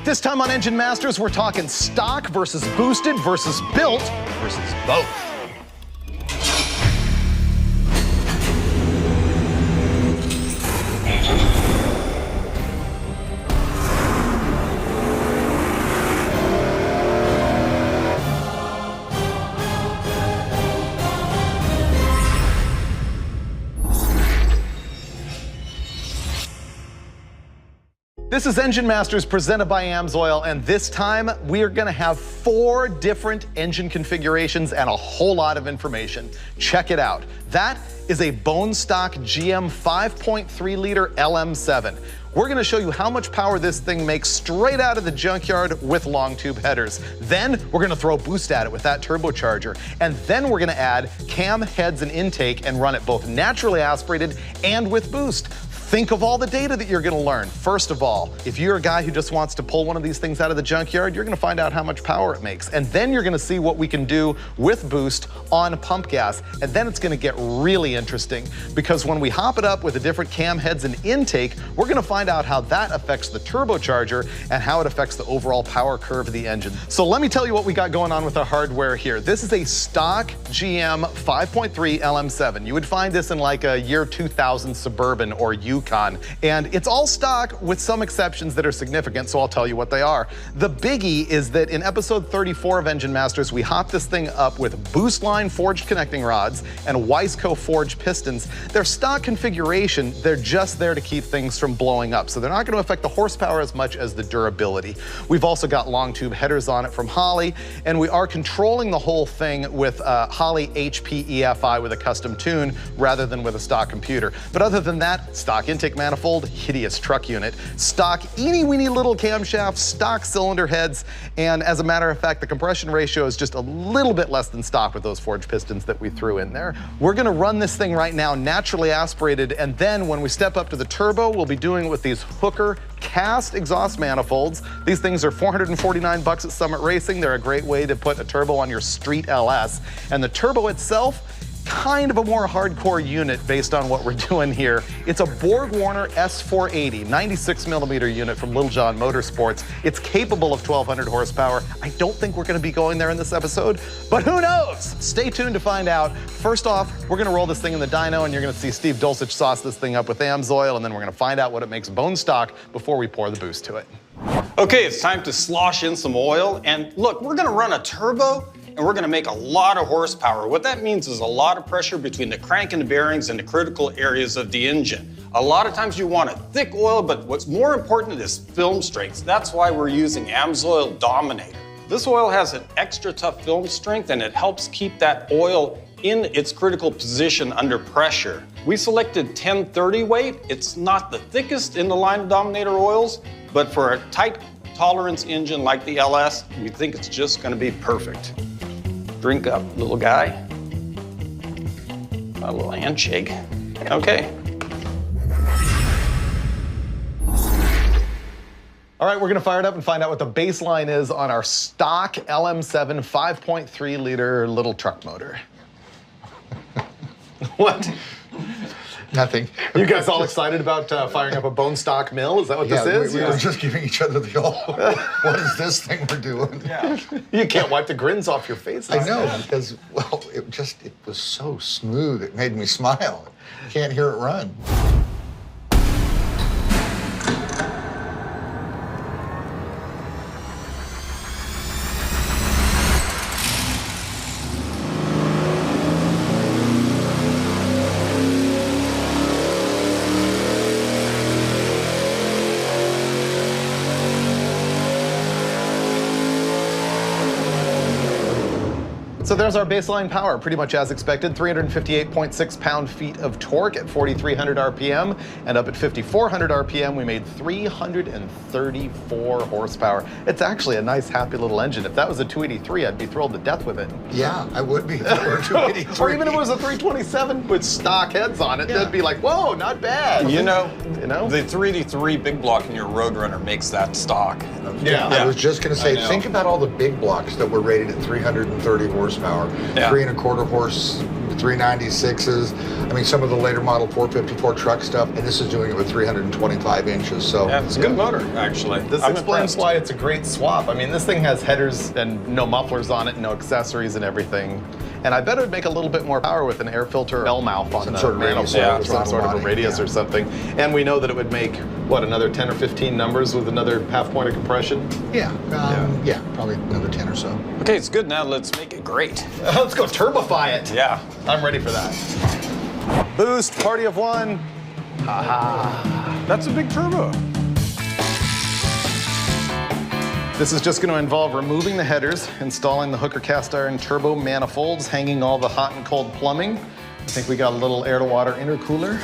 This time on Engine Masters, we're talking stock versus boosted versus built versus both. This is Engine Masters presented by AMSOIL, and this time we are gonna have 4 different engine configurations and a whole lot of information. Check it out. That is a bone stock GM 5.3 liter LM7. We're gonna show you how much power this thing makes straight out of the junkyard with long tube headers. Then we're gonna throw boost at it with that turbocharger. And then we're gonna add cam heads and intake and run it both naturally aspirated and with boost. Think of all the data that you're gonna learn. First of all, if you're a guy who just wants to pull one of these things out of the junkyard, you're gonna find out how much power it makes. And then you're gonna see what we can do with boost on pump gas. And then it's gonna get really interesting, because when we hop it up with the different cam heads and intake, we're gonna find out how that affects the turbocharger and how it affects the overall power curve of the engine. So let me tell you what we got going on with our hardware here. This is a stock GM 5.3 LM7. You would find this in like a year 2000 Suburban or Yukon. And it's all stock with some exceptions that are significant, so I'll tell you what they are. The biggie is that in episode 34 of Engine Masters, we hopped this thing up with boost line forged connecting rods and Wiseco forged pistons. They're stock configuration, they're just there to keep things from blowing up, so they're not gonna affect the horsepower as much as the durability. We've also got long tube headers on it from Holley, and we are controlling the whole thing with Holley HP EFI with a custom tune rather than with a stock computer. But other than that, stock intake manifold, hideous truck unit, stock eeny-weeny little camshafts, stock cylinder heads, and as a matter of fact, the compression ratio is just a little bit less than stock with those forged pistons that we threw in there. We're gonna run this thing right now naturally aspirated, and then when we step up to the turbo, we'll be doing it with these Hooker cast exhaust manifolds. These things are $449 at Summit Racing. They're a great way to put a turbo on your street LS, and the turbo itself, kind of a more hardcore unit based on what we're doing here. It's a Borg-Warner S480 96mm unit from Little John Motorsports. It's capable of 1200 horsepower. I don't think we're gonna be going there in this episode, but who knows? Stay tuned to find out. First off, we're gonna roll this thing in the dyno, and you're gonna see Steve Dulcich sauce this thing up with AMSOIL, and then we're gonna find out what it makes bone stock before we pour the boost to it. Okay, it's time to slosh in some oil, and look, we're gonna run a turbo, and we're gonna make a lot of horsepower. What that means is a lot of pressure between the crank and the bearings and the critical areas of the engine. A lot of times you want a thick oil, but what's more important is film strength. That's why we're using AMSOIL Dominator. This oil has an extra tough film strength, and it helps keep that oil in its critical position under pressure. We selected 1030 weight. It's not the thickest in the line of Dominator oils, but for a tight tolerance engine like the LS, we think it's just gonna be perfect. Drink up, little guy. A little handshake. Okay. All right, we're gonna fire it up and find out what the baseline is on our stock LM7 5.3 liter little truck motor. What? Nothing. You guys all excited about firing up a bone stock mill? Is that what this is? We were just giving each other the old, what is this thing we're doing? Yeah. You can't wipe the grins off your face. I know, because, well, it was so smooth, it made me smile. You can't hear it run. So there's our baseline power, pretty much as expected, 358.6 pound-feet of torque at 4,300 RPM, and up at 5,400 RPM, we made 334 horsepower. It's actually a nice, happy little engine. If that was a 283, I'd be thrilled to death with it. Yeah, I would be if it were 283. Or even if it was a 327 with stock heads on it, that'd be like, whoa, not bad. You know, the 383 big block in your Roadrunner makes that stock. Yeah, I was just going to say, think about all the big blocks that were rated at 330 horsepower, 3 1/4 horse 396s. I mean, some of the later model 454 truck stuff, and this is doing it with 325 inches. So Yeah, it's a good motor, actually. This I'm explains impressed. why it's a great swap. I mean, this thing has headers and no mufflers on it, no accessories and everything. And I bet it would make a little bit more power with an air filter bell mouth on Some the sort of manifold, radius, yeah, or some sort of a body, radius yeah. or something. And we know that it would make, what, another 10 or 15 numbers with another half point of compression? yeah, probably another 10 or so. Okay, it's good. Now let's make it great. Let's go turbofy it. Yeah. I'm ready for that. Boost, party of one. That's a big turbo. This is just going to involve removing the headers, installing the hooker cast iron turbo manifolds, hanging all the hot and cold plumbing. I think we got a little air to water intercooler.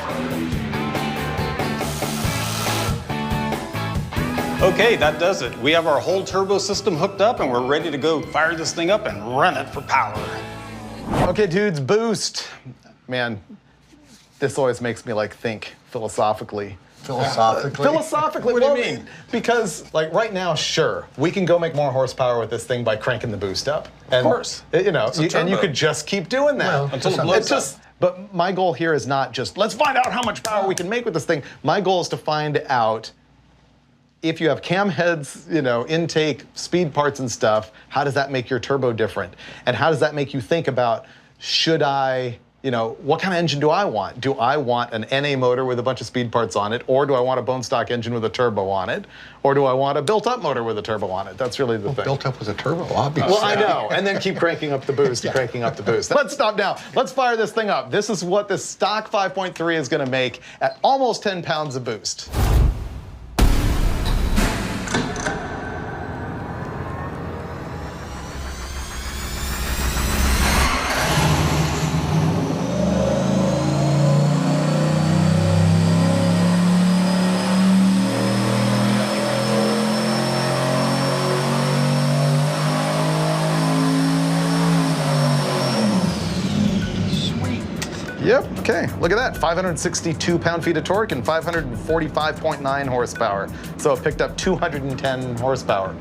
Okay, that does it. We have our whole turbo system hooked up and we're ready to go fire this thing up and run it for power. Okay, dudes, boost. Man, this always makes me like think philosophically. Philosophically? Philosophically, What do you well, mean? Because like right now, sure, we can go make more horsepower with this thing by cranking the boost up. And, course. You know, It's a and you turbo. could just keep doing that. Well, Until it It's blows It's up. but my goal here is not just let's find out how much power we can make with this thing. My goal is to find out if you have cam heads, you know, intake, speed parts and stuff, how does that make your turbo different? And how does that make you think about, should I, you know, what kind of engine do I want? Do I want an NA motor with a bunch of speed parts on it? Or do I want a bone stock engine with a turbo on it? Or do I want a built-up motor with a turbo on it? That's really the thing. Built up with a turbo, obviously. Well, I know, and then keep cranking up the boost, cranking up the boost. Let's stop now. Let's fire this thing up. This is what this stock 5.3 is gonna make at almost 10 pounds of boost. Yep, okay, look at that. 562 pound-feet of torque and 545.9 horsepower. So it picked up 210 horsepower.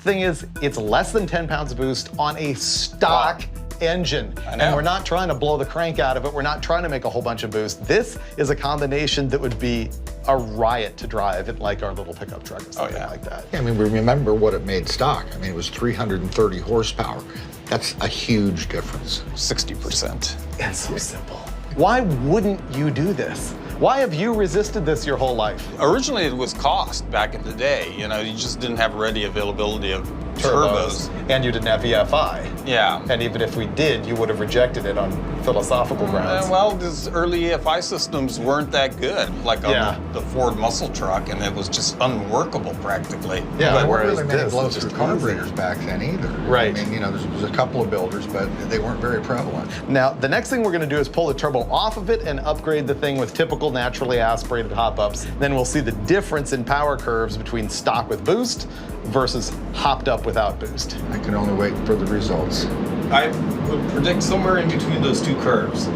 Thing is, it's less than 10 pounds of boost on a stock engine. I know. And we're not trying to blow the crank out of it. We're not trying to make a whole bunch of boost. This is a combination that would be a riot to drive in like our little pickup truck or something yeah. like that. Yeah, I mean, we remember what it made stock. I mean, it was 330 horsepower. That's a huge difference. 60%. It's so simple. Why wouldn't you do this? Why have you resisted this your whole life? Originally, it was cost back in the day. You know, you just didn't have ready availability of turbos. And you didn't have EFI. Yeah. And even if we did, you would have rejected it on philosophical grounds. Well, these early EFI systems weren't that good, like on Yeah. the Ford muscle truck, and it was just unworkable practically. Yeah, There weren't whereas really many this blow is through just carburetors back then either. Right. I mean, you know, there was a couple of builders, but they weren't very prevalent. Now, the next thing we're gonna do is pull the turbo off of it and upgrade the thing with typical naturally aspirated hop-ups. Then we'll see the difference in power curves between stock with boost versus hopped up without boost. I can only wait for the results. I would predict somewhere in between those two curves.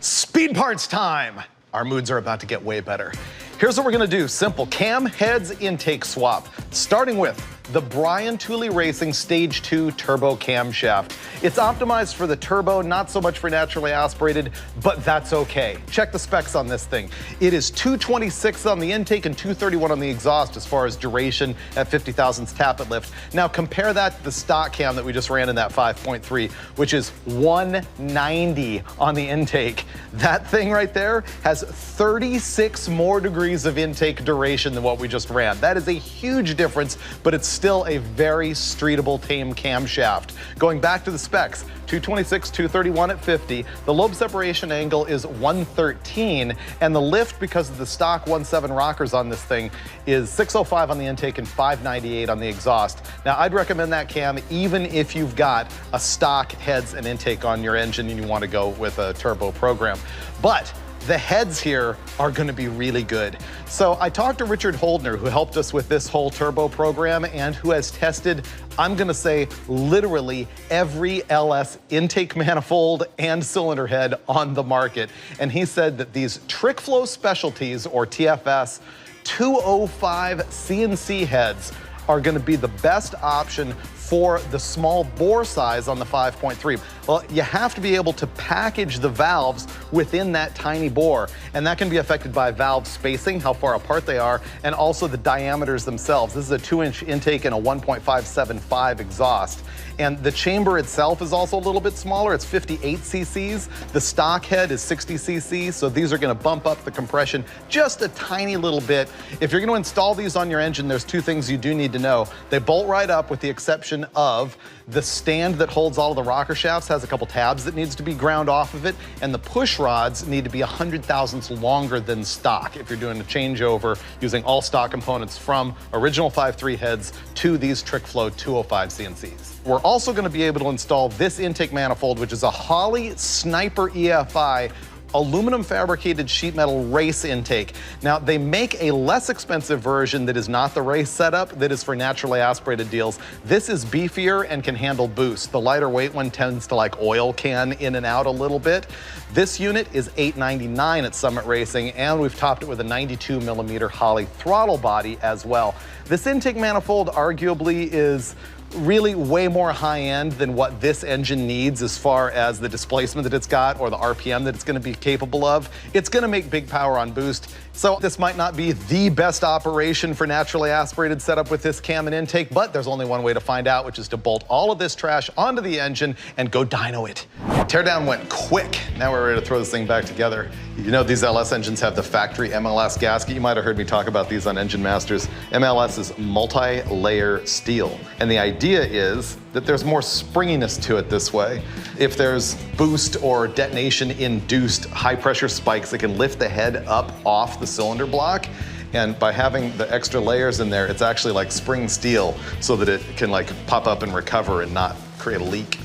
Speed parts time! Our moods are about to get way better. Here's what we're gonna do. Simple cam heads intake swap. Starting with the Brian Tooley Racing Stage 2 Turbo Camshaft. It's optimized for the turbo, not so much for naturally aspirated, but that's okay. Check the specs on this thing. It is 226 on the intake and 231 on the exhaust as far as duration at 50 thousandths tappet lift. Now compare that to the stock cam that we just ran in that 5.3, which is 190 on the intake. That thing right there has 36 more degrees of intake duration than what we just ran. That is a huge difference, but it's still a very streetable, tame camshaft. Going back to the specs, 226, 231 at 50. The lobe separation angle is 113, and the lift, because of the stock 1.7 rockers on this thing, is 605 on the intake and 598 on the exhaust. Now, I'd recommend that cam even if you've got a stock heads and intake on your engine and you want to go with a turbo program. But the heads here are gonna be really good. So I talked to Richard Holdner, who helped us with this whole turbo program and who has tested, I'm gonna say, literally every LS intake manifold and cylinder head on the market. And he said that these Trick Flow Specialties, or TFS, 205 CNC heads are going to be the best option for the small bore size on the 5.3. Well, you have to be able to package the valves within that tiny bore, and that can be affected by valve spacing, how far apart they are, and also the diameters themselves. This is a 2-inch intake and a 1.575 exhaust. And the chamber itself is also a little bit smaller. It's 58 cc's. The stock head is 60 cc's, so these are going to bump up the compression just a tiny little bit. If you're going to install these on your engine, there's two things you do need to know. They bolt right up, with the exception of the stand that holds all of the rocker shafts has a couple tabs that needs to be ground off of it, and the push rods need to be 100 thousandths longer than stock if you're doing a changeover using all stock components from original 5.3 heads to these TrickFlow 205 CNCs. We're also going to be able to install this intake manifold, which is a Holley Sniper EFI aluminum fabricated sheet metal race intake. Now, they make a less expensive version that is not the race setup, that is for naturally aspirated deals. This is beefier and can handle boost. The lighter weight one tends to like oil can in and out a little bit. This unit is $899 at Summit Racing, and we've topped it with a 92mm Holley throttle body as well. This intake manifold arguably is really way more high-end than what this engine needs as far as the displacement that it's got or the RPM that it's going to be capable of. It's going to make big power on boost. So this might not be the best operation for naturally aspirated setup with this cam and intake, but there's only one way to find out, which is to bolt all of this trash onto the engine and go dyno it. Teardown went quick. Now we're ready to throw this thing back together. You know, these LS engines have the factory MLS gasket. You might have heard me talk about these on Engine Masters. MLS is multi-layer steel. And the idea is that there's more springiness to it this way. If there's boost or detonation-induced high-pressure spikes, it can lift the head up off the cylinder block. And by having the extra layers in there, it's actually like spring steel so that it can like pop up and recover and not create a leak.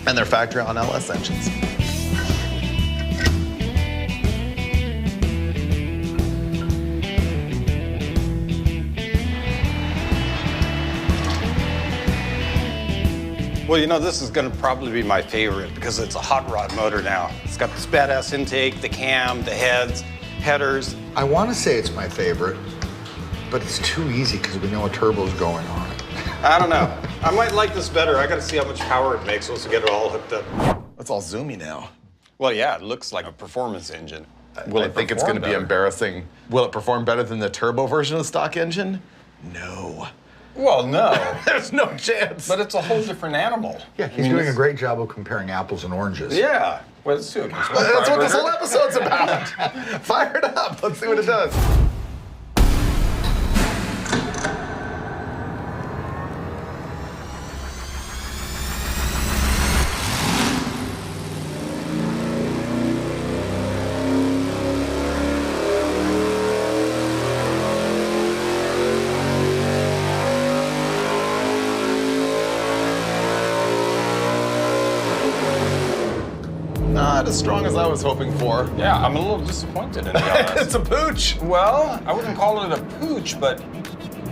And they're factory on LS engines. Well, you know, this is going to probably be my favorite because it's a hot rod motor now. It's got this badass intake, the cam, the heads, headers. I want to say it's my favorite, but it's too easy because we know a turbo's going on it. I don't know. I might like this better. I got to see how much power it makes once we get it all hooked up. It's all zoomy now. Well, yeah, it looks like a performance engine. I think it's going to be embarrassing. Will it perform better than the turbo version of the stock engine? No. Well, no. There's no chance. But it's a whole different animal. Yeah, he's doing a great job of comparing apples and oranges. Yeah. Well, let's do it. That's what this whole episode's about. Fire it up. Let's see what it does. Not as strong as I was hoping for. Yeah, I'm a little disappointed in the LS. It's a pooch. Well, I wouldn't call it a pooch, but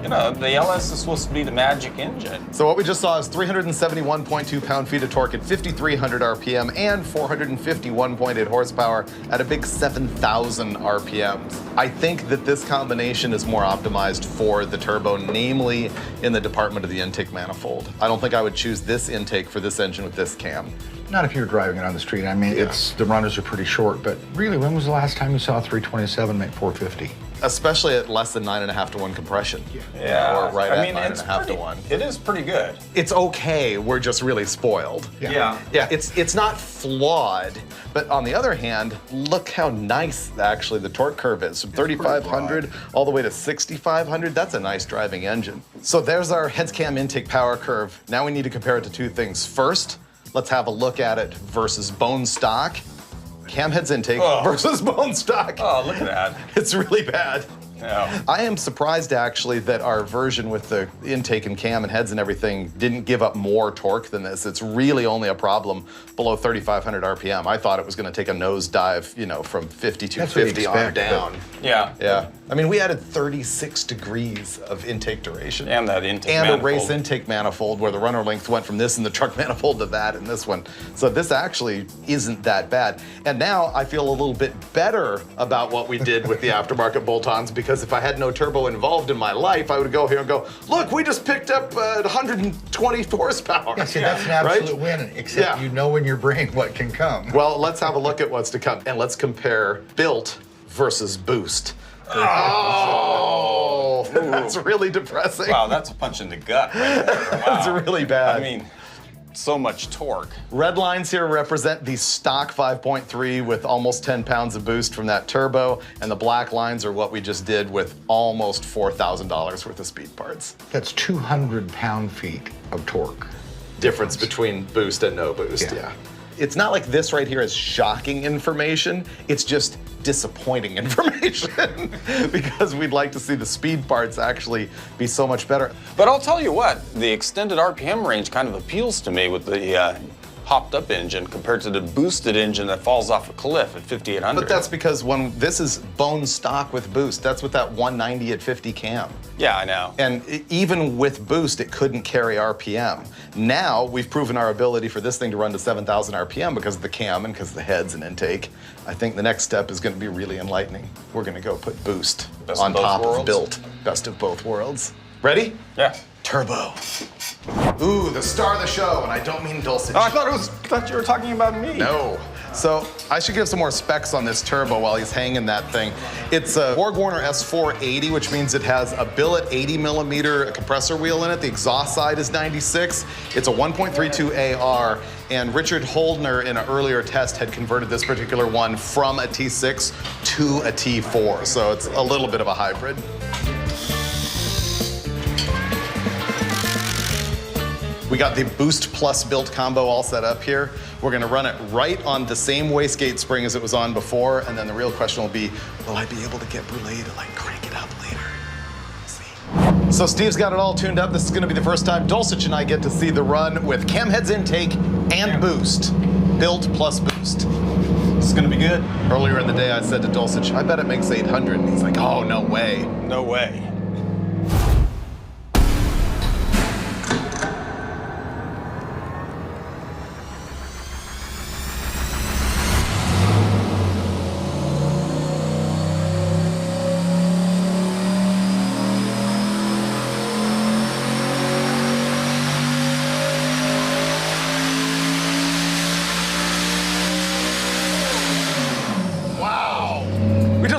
you know, the LS is supposed to be the magic engine. So what we just saw is 371.2 pound-feet of torque at 5,300 RPM and 451.8 horsepower at a big 7,000 RPMs. I think that this combination is more optimized for the turbo, namely in the department of the intake manifold. I don't think I would choose this intake for this engine with this cam. Not if you're driving it on the street. I mean, the runners are pretty short, but really, when was the last time you saw a 327 make 450? Especially at less than 9.5 to 1 compression. Yeah. Or right I at mean, 9.5 to 1. It is pretty good. It's okay, we're just really spoiled. Yeah. Yeah, it's not flawed, but on the other hand, look how nice actually the torque curve is. From 3,500 all the way to 6,500, that's a nice driving engine. So there's our heads cam intake power curve. Now we need to compare it to two things. First, let's have a look at it versus bone stock. Cam heads intake versus bone stock. Oh, look at that. It's really bad. Yeah. I am surprised actually that our version with the intake and cam and heads and everything didn't give up more torque than this. It's really only a problem below 3,500 RPM. I thought it was going to take a nosedive, you know, from 5250 on down. Yeah. Yeah. I mean, we added 36 degrees of intake duration. And that intake and manifold. a race intake manifold where the runner length went from this in the truck manifold to that in this one. So this actually isn't that bad. And now I feel a little bit better about what we did with the aftermarket bolt-ons because because if I had no turbo involved in my life, I would go here and go, look, we just picked up 120 horsepower. Yeah, see, that's an absolute win, except you know in your brain what can come. Well, let's have a look at what's to come, and let's compare built versus boost. Oh, that's really depressing. Wow, that's a punch in the gut right there. Wow. That's really bad. I mean, so much torque. Red lines here represent the stock 5.3 with almost 10 pounds of boost from that turbo, and the black lines are what we just did with almost $4,000 worth of speed parts. That's 200 pound-feet of torque. Difference between boost and no boost, yeah. It's not like this right here is shocking information, it's just disappointing information because we'd like to see the speed parts actually be so much better. But I'll tell you what, the extended RPM range kind of appeals to me with the hopped up engine compared to the boosted engine that falls off a cliff at 5,800. But that's because when this is bone stock with boost, that's with that 190 at 50 cam. Yeah, I know. And even with boost, it couldn't carry RPM. Now, we've proven our ability for this thing to run to 7,000 RPM because of the cam and because of the heads and intake. I think the next step is going to be really enlightening. We're going to go put boost on top of built. Best of both worlds. Ready? Yeah. Turbo. Ooh, the star of the show, and I don't mean Dulcich. Oh, I thought you were talking about me. No. So I should give some more specs on this turbo while he's hanging that thing. It's a BorgWarner S3E41, which means it has a billet 80 millimeter compressor wheel in it. The exhaust side is 96. It's a 1.32 AR, and Richard Holdner in an earlier test had converted this particular one from a T6 to a T4. So it's a little bit of a hybrid. We got the Boost Plus built combo all set up here. We're gonna run it right on the same wastegate spring as it was on before, and then the real question will be, will I be able to get Brule to like crank it up later? We'll see. So Steve's got it all tuned up. This is gonna be the first time Dulcich and I get to see the run with cam heads intake and boost. Built plus boost. This is gonna be good. Earlier in the day I said to Dulcich, I bet it makes 800, and he's like, oh, no way. No way.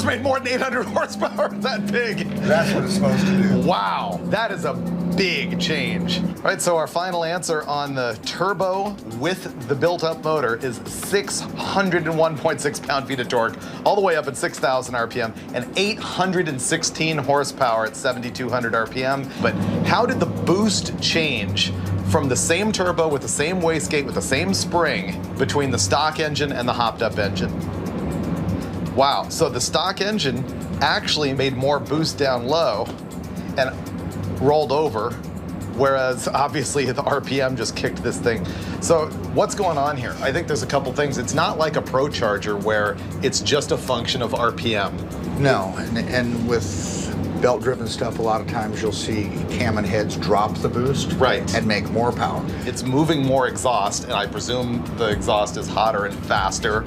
Made more than 800 horsepower that big. That's what it's supposed to do. Wow, that is a big change. All right, so our final answer on the turbo with the built-up motor is 601.6 pound-feet of torque, all the way up at 6,000 RPM, and 816 horsepower at 7,200 RPM. But how did the boost change from the same turbo with the same wastegate with the same spring between the stock engine and the hopped-up engine? Wow, so the stock engine actually made more boost down low and rolled over, whereas obviously the RPM just kicked this thing. So what's going on here? I think there's a couple things. It's not like a Pro Charger where it's just a function of RPM. No, and with belt-driven stuff, a lot of times you'll see cam and heads drop the boost and make more power. It's moving more exhaust, and I presume the exhaust is hotter and faster.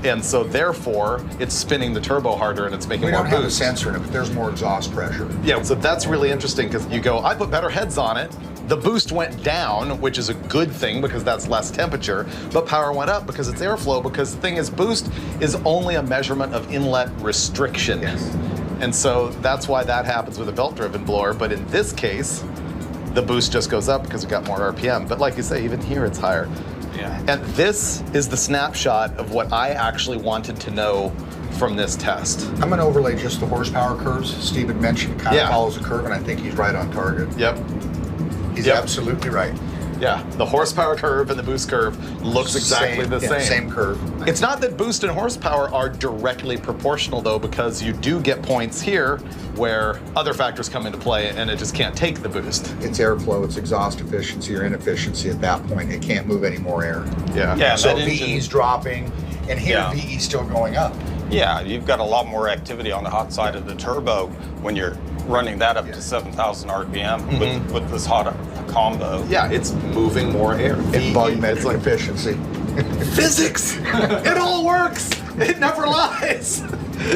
And so therefore, it's spinning the turbo harder and it's making more boost. We don't have a sensor in it, but there's more exhaust pressure. Yeah, so that's really interesting because you go, I put better heads on it. The boost went down, which is a good thing because that's less temperature, but power went up because it's airflow, because the thing is, boost is only a measurement of inlet restriction. Yes. And so that's why that happens with a belt-driven blower. But in this case, the boost just goes up because it got more RPM. But like you say, even here it's higher. Yeah. And this is the snapshot of what I actually wanted to know from this test. I'm going to overlay just the horsepower curves. Steve had mentioned kind of follows a curve, and I think he's right on target. Yep. He's absolutely right. Yeah, the horsepower curve and the boost curve looks exactly the same. Same curve. It's not that boost and horsepower are directly proportional though, because you do get points here where other factors come into play and it just can't take the boost. It's airflow, it's exhaust efficiency or inefficiency at that point. It can't move any more air. Yeah. Yeah. So that VE's dropping, and here VE's still going up. Yeah, you've got a lot more activity on the hot side of the turbo when you're running that up to 7,000 RPM with this hot combo. Yeah, it's moving more air. It's volumetric efficiency. Physics! It all works! It never lies!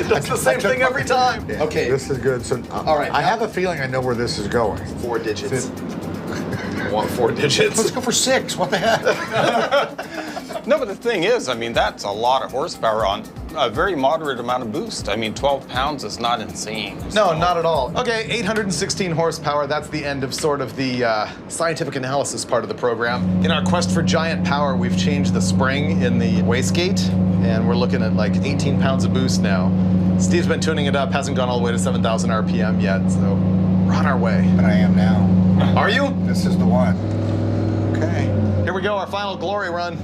Does the same thing every time. Yeah, Okay. This is good. So, all right. I have a feeling I know where this is going. 4 digits. I want 4 digits. Let's go for 6. What the heck? No, but the thing is, I mean, that's a lot of horsepower on a very moderate amount of boost. I mean, 12 pounds is not insane. No, not at all. Okay, 816 horsepower. That's the end of sort of the scientific analysis part of the program. In our quest for giant power, we've changed the spring in the wastegate, and we're looking at like 18 pounds of boost now. Steve's been tuning it up, hasn't gone all the way to 7,000 RPM yet, so we're on our way. But I am now. Are you? This is the one. Okay. Here we go, our final glory run.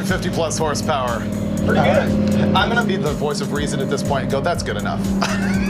+50 horsepower. Pretty good. I'm gonna be the voice of reason at this point and go, that's good enough.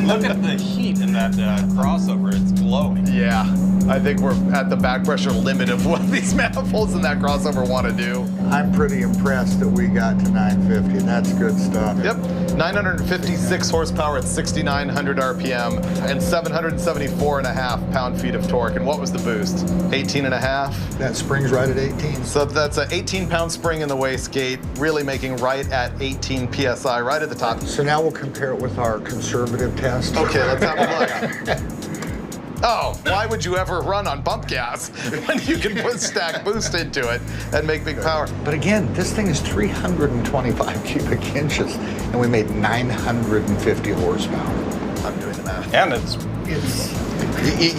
Look at the heat in that crossover, it's glowing. Yeah, I think we're at the back pressure limit of what these manifolds in that crossover want to do. I'm pretty impressed that we got to 950. That's good stuff. Yep, 956 horsepower at 6,900 RPM and 774.5 pound-feet of torque. And what was the boost? 18.5? That spring's right at 18. So that's an 18-pound spring in the wastegate, really making right at 18 PSI, right at the top. So now we'll compare it with our conservative test. Okay, let's have a look. Oh, why would you ever run on bump gas when you can put stack boost into it and make big power? But again, this thing is 325 cubic inches, and we made 950 horsepower. I'm doing the math. And it's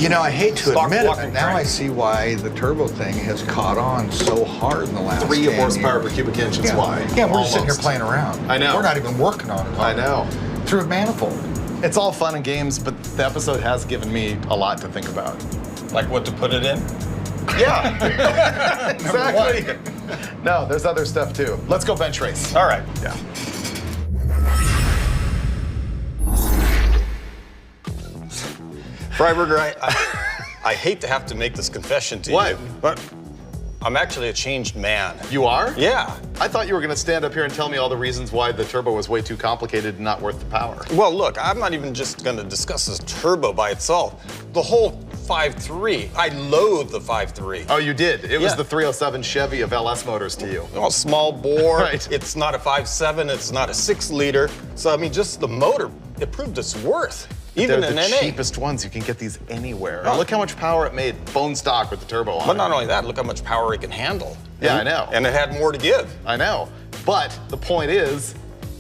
You know, I hate to Stock admit it, walking but now crank. I see why the turbo thing has caught on so hard in the last 3 10 horsepower years. per cubic inch is Yeah. why. Yeah, we're just sitting here Almost. playing around. I know. We're not even working on it. I know. Through a manifold. It's all fun and games, but the episode has given me a lot to think about. like what to put it in. Yeah, exactly. No, there's other stuff too. Let's go bench race. All right. Yeah. Freiberger, I hate to have to make this confession to What? you, but I'm actually a changed man. You are? Yeah. I thought you were going to stand up here and tell me all the reasons why the turbo was way too complicated and not worth the power. Well, look, I'm not even just going to discuss this turbo by itself. The whole 5.3, I loathe the 5.3. Oh, you did? It was Yeah. the 307 Chevy of LS Motors to you. Well, small bore, Right. It's not a 5.7, it's not a 6-liter. So, I mean, just the motor, it proved its worth. Even They're in the NA. cheapest ones. You can get these anywhere. Oh. Look how much power it made bone stock with the turbo on But it. not only that, look how much power it can handle. Yeah, And- I know. And it had more to give. I know. But the point is,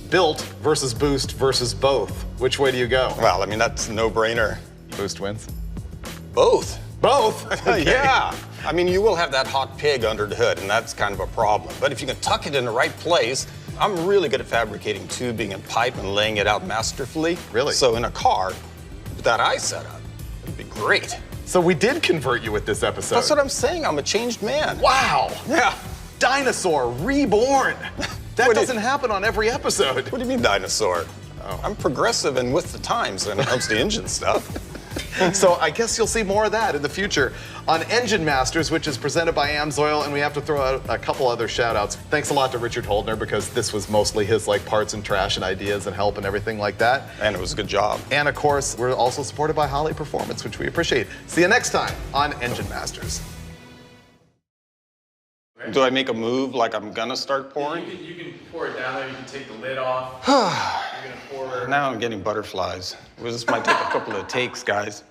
built versus boost versus both. Which way do you go? Well, I mean, that's a no-brainer. Boost wins. Both. Both? Okay. Yeah. I mean, you will have that hot pig under the hood, and that's kind of a problem. But if you can tuck it in the right place, I'm really good at fabricating tubing and pipe and laying it out masterfully. Really? So in a car that I set up, it'd be great. So we did convert you with this episode. That's what I'm saying. I'm a changed man. Wow. Yeah. Dinosaur reborn. That What do you- doesn't happen on every episode. What do you mean, dinosaur? Oh. I'm progressive and with the times when it comes to engine stuff. So I guess you'll see more of that in the future on Engine Masters, which is presented by AMSOIL, and we have to throw out a couple other shout outs. Thanks a lot to Richard Holdner, because this was mostly his like parts and trash and ideas and help and everything like that. And it was a good job. And of course, we're also supported by Holly Performance, which we appreciate. See you next time on Engine Masters. Do I make a move like I'm gonna start pouring? You can pour it down there. You can take the lid off. You're gonna pour. Now I'm getting butterflies. Well, this might take a couple of takes, guys.